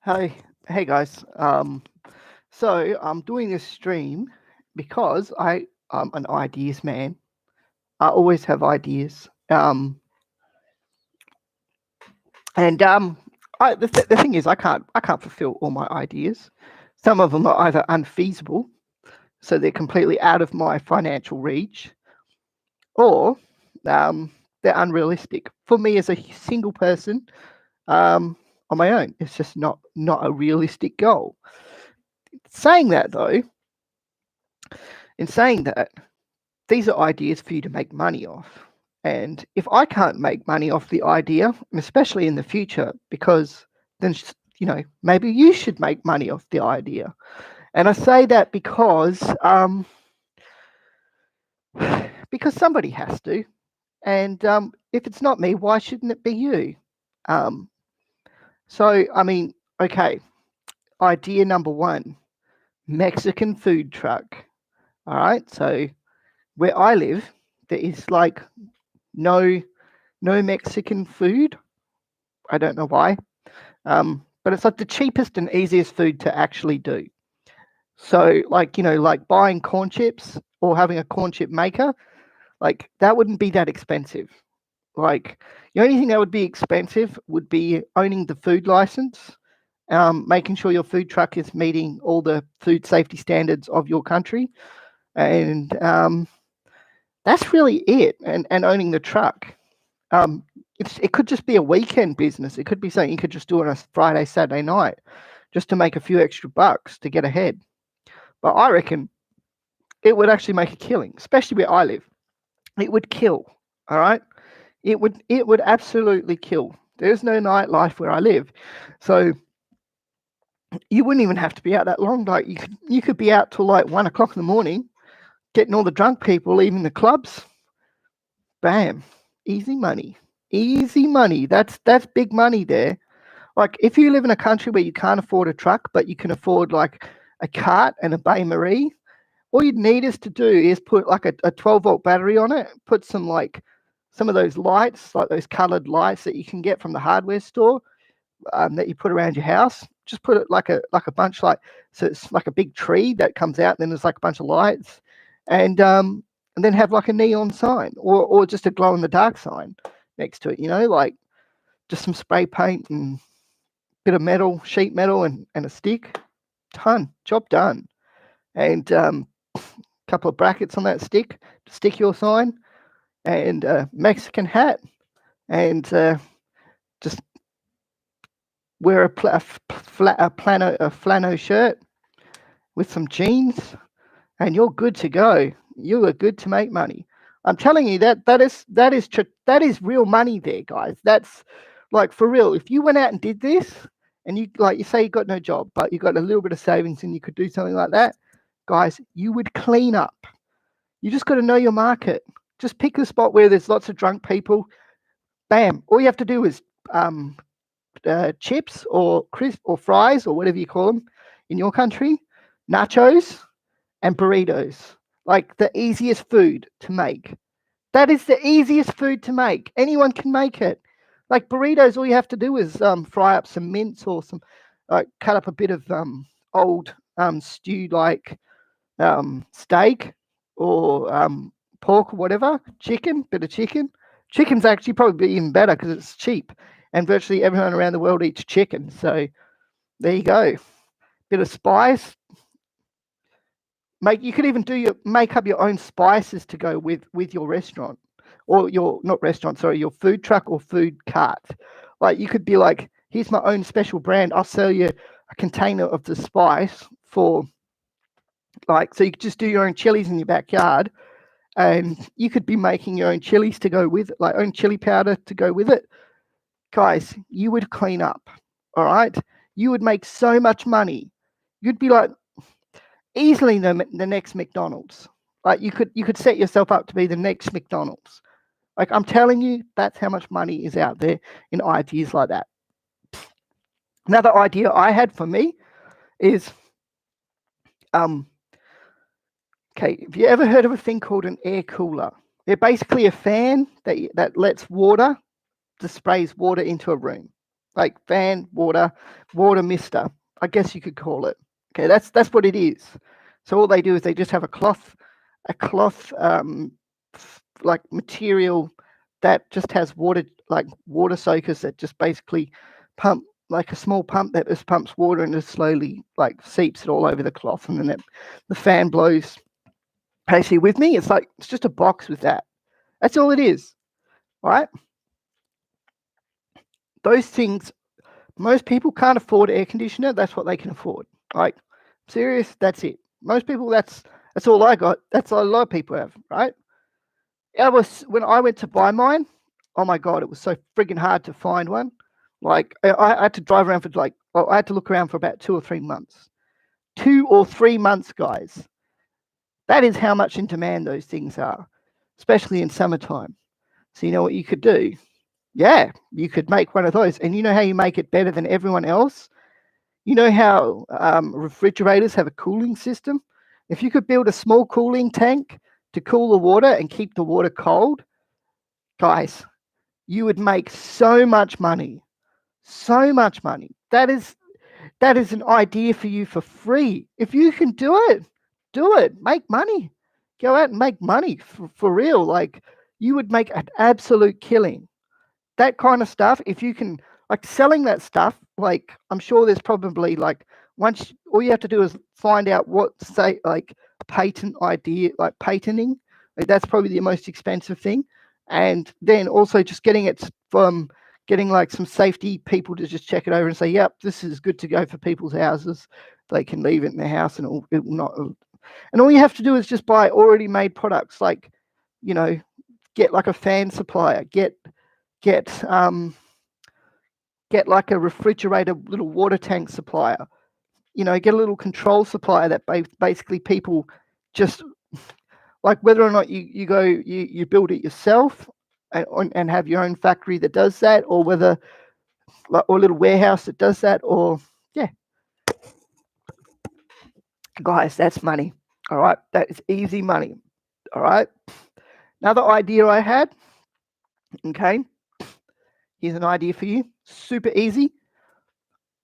Hey, hey guys. So I'm doing this stream because I'm an ideas man. I always have ideas. And the thing is, I can't fulfill all my ideas. Some of them are either unfeasible, so they're completely out of my financial reach, or um, they're unrealistic for me as a single person on my own. It's just not a realistic goal. Saying that though, in saying that, these are ideas for you to make money off. And if I can't make money off the idea, and especially in the future, because then, maybe you should make money off the idea. And I say that because somebody has to. And if it's not me, why shouldn't it be you? Um, so, I mean, okay, idea number one, Mexican food truck. All right. So, where I live, there is like no Mexican food. I don't know why. But it's like the cheapest and easiest food to actually do. So, like, like buying corn chips or having a corn chip maker, like that wouldn't be that expensive. Like, the only thing that would be expensive would be owning the food license, making sure your food truck is meeting all the food safety standards of your country. And that's really it. And owning the truck. Um, it could just be a weekend business. It could be something you could just do on a Friday, Saturday night, just to make a few extra bucks to get ahead. But I reckon it would actually make a killing, especially where I live. It would kill. All right, it would absolutely kill. There's no nightlife where I live, so you wouldn't even have to be out that long. Like you could be out till like 1 o'clock in the morning, getting all the drunk people leaving the clubs. Bam, easy money. Easy money. That's big money there. Like if you live in a country where you can't afford a truck, but you can afford like a cart and a Bay Marie, all you'd need is to do is put like a 12-volt battery on it, put some of those lights, like those colored lights that you can get from the hardware store, that you put around your house. Just put it like a bunch, like, so it's like a big tree that comes out, and then there's like a bunch of lights, and then have like a neon sign or just a glow in the dark sign next to it. Like just some spray paint and bit of metal, sheet metal, and a stick. Job done. And couple of brackets on that stick to stick your sign, and a Mexican hat, and just wear a flannel shirt with some jeans, and you're good to go. You are good to make money. I'm telling you that is real money there, guys. That's like for real. If you went out and did this, and you say you got no job, but you got a little bit of savings, and you could do something like that, guys, you would clean up. You just got to know your market. Just pick a spot where there's lots of drunk people. Bam! All you have to do is um, chips or crisp or fries or whatever you call them in your country, nachos and burritos. Like the easiest food to make. That is the easiest food to make. Anyone can make it. Like burritos, all you have to do is fry up some mince or cut up a bit of old stew like steak or pork or whatever, bit of chicken. Chicken's actually probably even better because it's cheap, and virtually everyone around the world eats chicken. So there you go. Bit of spice. You could even make up your own spices to go with your restaurant, or your not restaurant, sorry, your food truck or food cart. Like you could be like, here's my own special brand. I'll sell you a container of the spice for so you could just do your own chilies in your backyard, and you could be making your own chilies to go with it, like own chili powder to go with it. Guys, you would clean up. All right, you would make so much money. You'd be like easily the next McDonald's. Like you could set yourself up to be the next McDonald's. Like I'm telling you, that's how much money is out there in ideas like that. Another idea I had for me is okay, have you ever heard of a thing called an air cooler? They're basically a fan that sprays water into a room. like fan, water mister, I guess you could call it. Okay, that's what it is. So all they do is they just have a cloth like material that just has water, like water soakers that just basically pump, like a small pump that just pumps water and just slowly like seeps it all over the cloth, and then the fan blows. Actually, with me, it's just a box with that. That's all it is, right? Those things, most people can't afford air conditioner. That's what they can afford. Like, serious, that's it. Most people, that's all I got. That's all a lot of people have, right? When I went to buy mine, oh my God, it was so friggin' hard to find one. Like, I had to drive around I had to look around for about 2 or 3 months. 2 or 3 months, guys. That is how much in demand those things are, especially in summertime. So you know what you could do? Yeah, you could make one of those. And you know how you make it better than everyone else? You know how refrigerators have a cooling system? If you could build a small cooling tank to cool the water and keep the water cold, guys, you would make so much money. So much money. That is an idea for you for free. If you can do it, do it. Make money. Go out and make money for real. Like, you would make an absolute killing. That kind of stuff, if you can, like, selling that stuff, like, I'm sure there's probably, like, all you have to do is find out what, say, like, patent idea, like patenting. Like, that's probably the most expensive thing. And then also just getting it from getting like some safety people to just check it over and say, yep, this is good to go for people's houses. They can leave it in their house and it will not. And all you have to do is just buy already made products, like, you know, get like a fan supplier, get like a refrigerator little water tank supplier, you know, get a little control supplier that basically people just, like, whether or not you go, you build it yourself and have your own factory that does that, or whether, or a little warehouse that does that, or yeah. Guys, that's money. All right, that is easy money. All right, another idea I had. Okay, here's an idea for you. Super easy.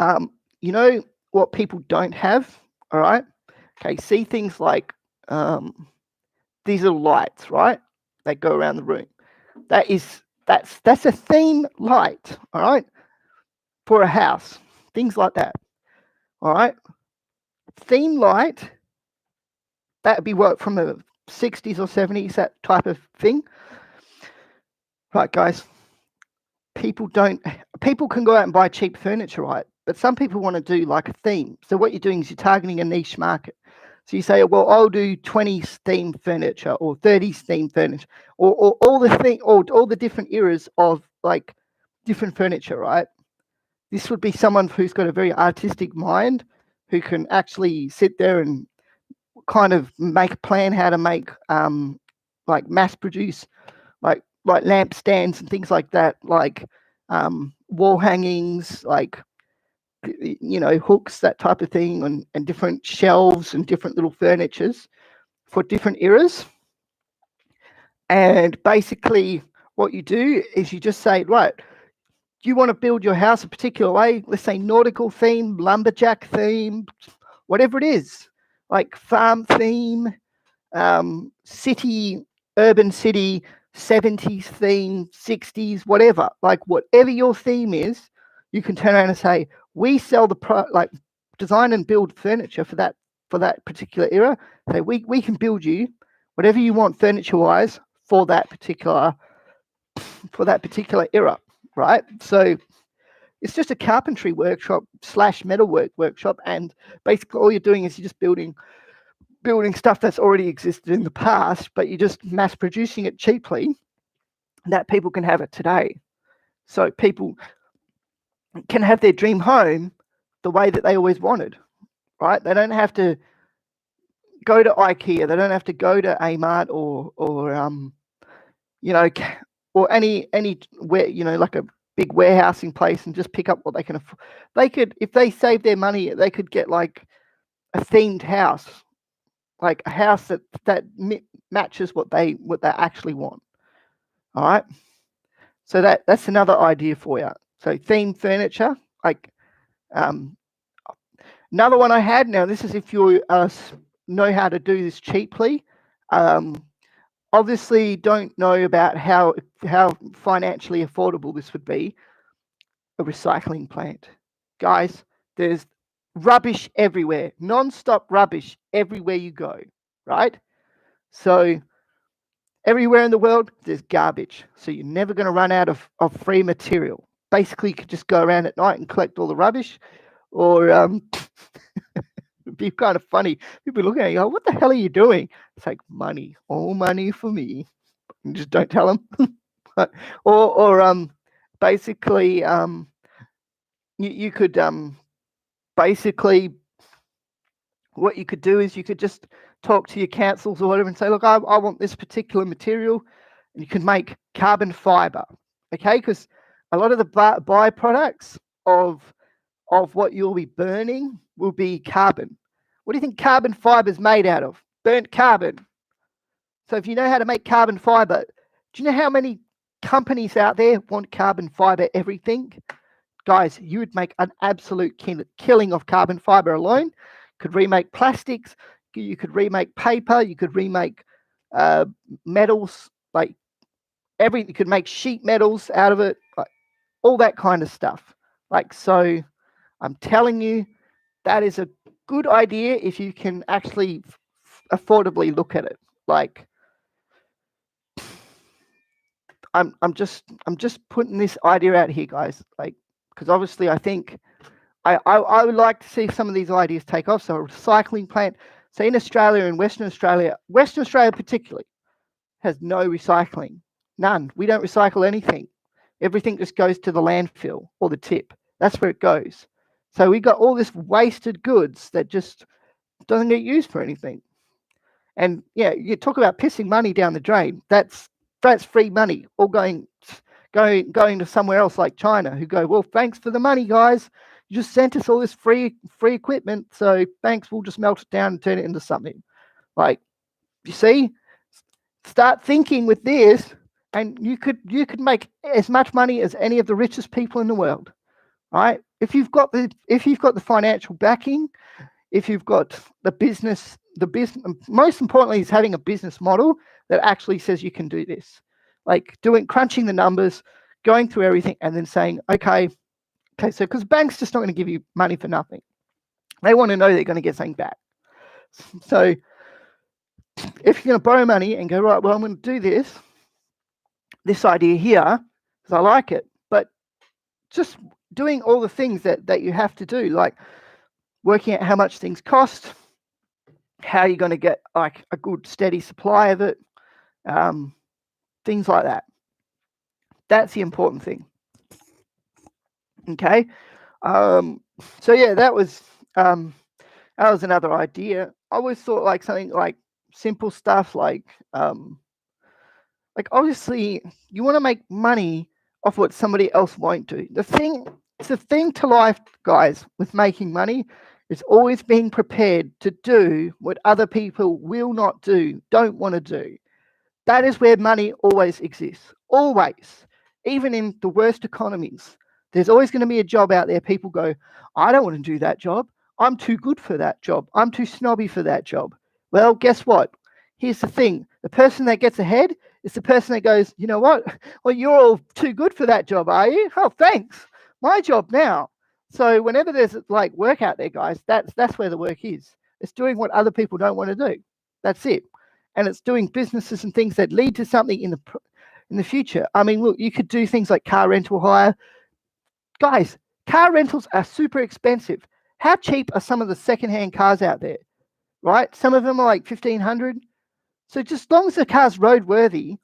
You know what people don't have? All right. Okay, see things like these are lights, right? They go around the room. That's a theme light, all right, for a house. Things like that. All right. Theme light, that would be what, from the 60s or 70s, that type of thing. Right, guys. People can go out and buy cheap furniture, right? But some people want to do like a theme. So what you're doing is you're targeting a niche market. So you say, well, I'll do 20s themed furniture or 30s themed furniture, or all the different eras of like different furniture, right? This would be someone who's got a very artistic mind, who can actually sit there and kind of make a plan how to make like mass produce like lamp stands and things like that, like wall hangings, like, you know, hooks, that type of thing, and different shelves and different little furnitures for different eras. And basically what you do is you just say, right, you want to build your house a particular way, let's say nautical theme, lumberjack theme, whatever it is, like farm theme, city, urban city, 70s theme, 60s, whatever. Like, whatever your theme is, you can turn around and say, we sell like design and build furniture for that particular era. Say, we can build you whatever you want furniture wise for that particular era, right? So it's just a carpentry workshop / metalwork workshop, and basically all you're doing is you're just building stuff that's already existed in the past, but you're just mass producing it cheaply that people can have it today. So people can have their dream home the way that they always wanted, right? They don't have to go to IKEA. They don't have to go to Amart or you know, or any where, you know, like a big warehousing place and just pick up what they can afford. They could, if they save their money, they could get like a themed house, like a house that matches what they actually want. All right. So that's another idea for you. So themed furniture, like another one I had. Now this is if you know how to do this cheaply. Obviously, don't know about how financially affordable this would be. A recycling plant, guys. There's rubbish everywhere, non-stop rubbish everywhere you go, right? So everywhere in the world, there's garbage. So you're never going to run out of free material. Basically, you could just go around at night and collect all the rubbish, or it'd be kind of funny. People looking at you, go, what the hell are you doing? It's like money, all money for me. And just don't tell them. or basically, you could basically, what you could do is you could just talk to your councils or whatever and say, look, I want this particular material, and you can make carbon fiber, okay? Because a lot of the byproducts of what you'll be burning will be carbon. What do you think carbon fiber is made out of? Burnt carbon. So if you know how to make carbon fiber, do you know how many companies out there want carbon fiber everything? Guys, you would make an absolute killing of carbon fiber alone. Could remake plastics, you could remake paper, you could remake metals, like everything. You could make sheet metals out of it, like all that kind of stuff. Like, so I'm telling you, that is a good idea if you can actually affordably look at it. Like, I'm just putting this idea out here, guys. Like, because obviously I think I would like to see some of these ideas take off. So a recycling plant. So in Australia and Western Australia particularly, has no recycling. None. We don't recycle anything. Everything just goes to the landfill or the tip. That's where it goes. So we got all this wasted goods that just doesn't get used for anything. And yeah, you talk about pissing money down the drain. That's free money, all going to somewhere else like China, who go, well, thanks for the money, guys. You just sent us all this free equipment, so thanks. We'll just melt it down and turn it into something. Like, you see, start thinking with this, and you could make as much money as any of the richest people in the world, right? If you've got the financial backing, if you've got the business, most importantly is having a business model that actually says you can do this. Like crunching the numbers, going through everything, and then saying, okay, so because banks just not going to give you money for nothing. They want to know they're going to get something back. So if you're going to borrow money and go, right, well, I'm going to do this idea here because I like it, but just doing all the things that you have to do, like working out how much things cost, how you're going to get like a good steady supply of it, things like that. That's the important thing. Okay. So yeah, that was another idea. I always thought like something like simple stuff like obviously you want to make money off what somebody else won't do. The thing to life, guys, with making money is always being prepared to do what other people will not do, don't want to do. That is where money always exists. Always. Even in the worst economies. There's always going to be a job out there. People go, I don't want to do that job. I'm too good for that job. I'm too snobby for that job. Well, guess what? Here's the thing. The person that gets ahead is the person that goes, you know what? Well, you're all too good for that job, are you? Oh, thanks. My job now. So whenever there's like work out there, guys, that's where the work is. It's doing what other people don't want to do. That's it. And it's doing businesses and things that lead to something in the future. I mean, look, you could do things like car rental hire. Guys, car rentals are super expensive. How cheap are some of the secondhand cars out there, right? Some of them are like $1,500. So just as long as the car's roadworthy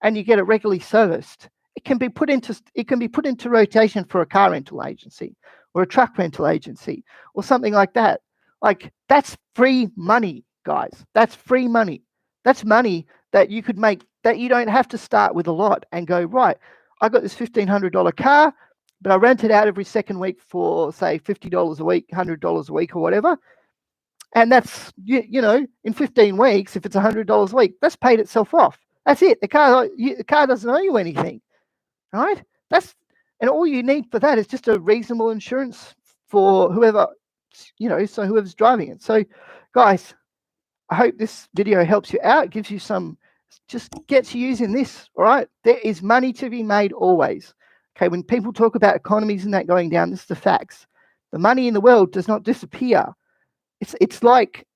and you get it regularly serviced, it can be put into rotation for a car rental agency or a truck rental agency or something like that. Like, that's free money, guys. That's free money. That's money that you could make, that you don't have to start with a lot and go, right, I got this $1,500 car, but I rent it out every second week for, say, $50 a week, $100 a week or whatever. And that's, you know, in 15 weeks, if it's $100 a week, that's paid itself off. That's it. The car doesn't owe you anything, right? And all you need for that is just a reasonable insurance for whoever, so whoever's driving it. So, guys, I hope this video helps you out, gives you just gets you using this, all right? There is money to be made always. Okay, when people talk about economies and that going down, this is the facts. The money in the world does not disappear. It's like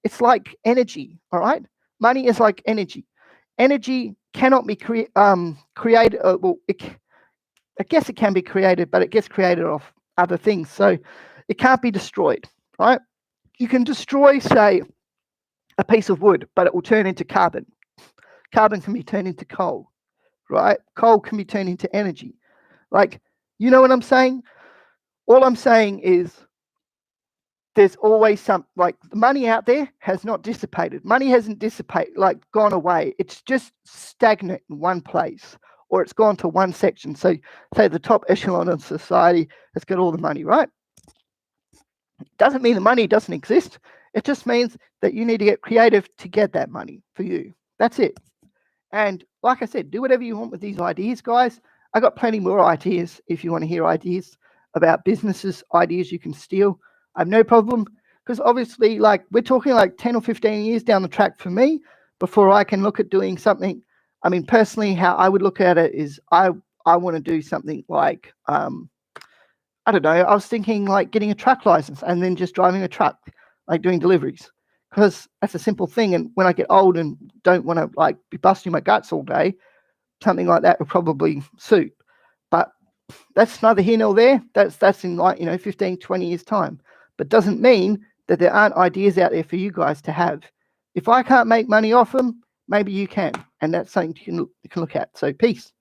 energy, all right? Money is like energy. Energy cannot be created. I guess it can be created, but it gets created off other things. So it can't be destroyed, right? You can destroy, say, a piece of wood, but it will turn into carbon. Carbon can be turned into coal, right? Coal can be turned into energy. Like, you know what I'm saying? All I'm saying is there's always the money out there has not dissipated. Money hasn't dissipated, gone away. It's just stagnant in one place, or it's gone to one section. So say the top echelon of society has got all the money, right? Doesn't mean the money doesn't exist. It just means that you need to get creative to get that money for you. That's it. And like I said, do whatever you want with these ideas, guys. I got plenty more ideas if you want to hear ideas about businesses, ideas you can steal. I have no problem, because obviously, we're talking 10 or 15 years down the track for me before I can look at doing something. I mean, personally, how I would look at it is I want to do something like, I don't know, I was thinking getting a truck license and then just driving a truck, doing deliveries, because that's a simple thing. And when I get old and don't want to be busting my guts all day, something like that would probably suit. But that's neither here nor there. That's in 15, 20 years time. But doesn't mean that there aren't ideas out there for you guys to have. If I can't make money off them, maybe you can. And that's something you can look at. So peace.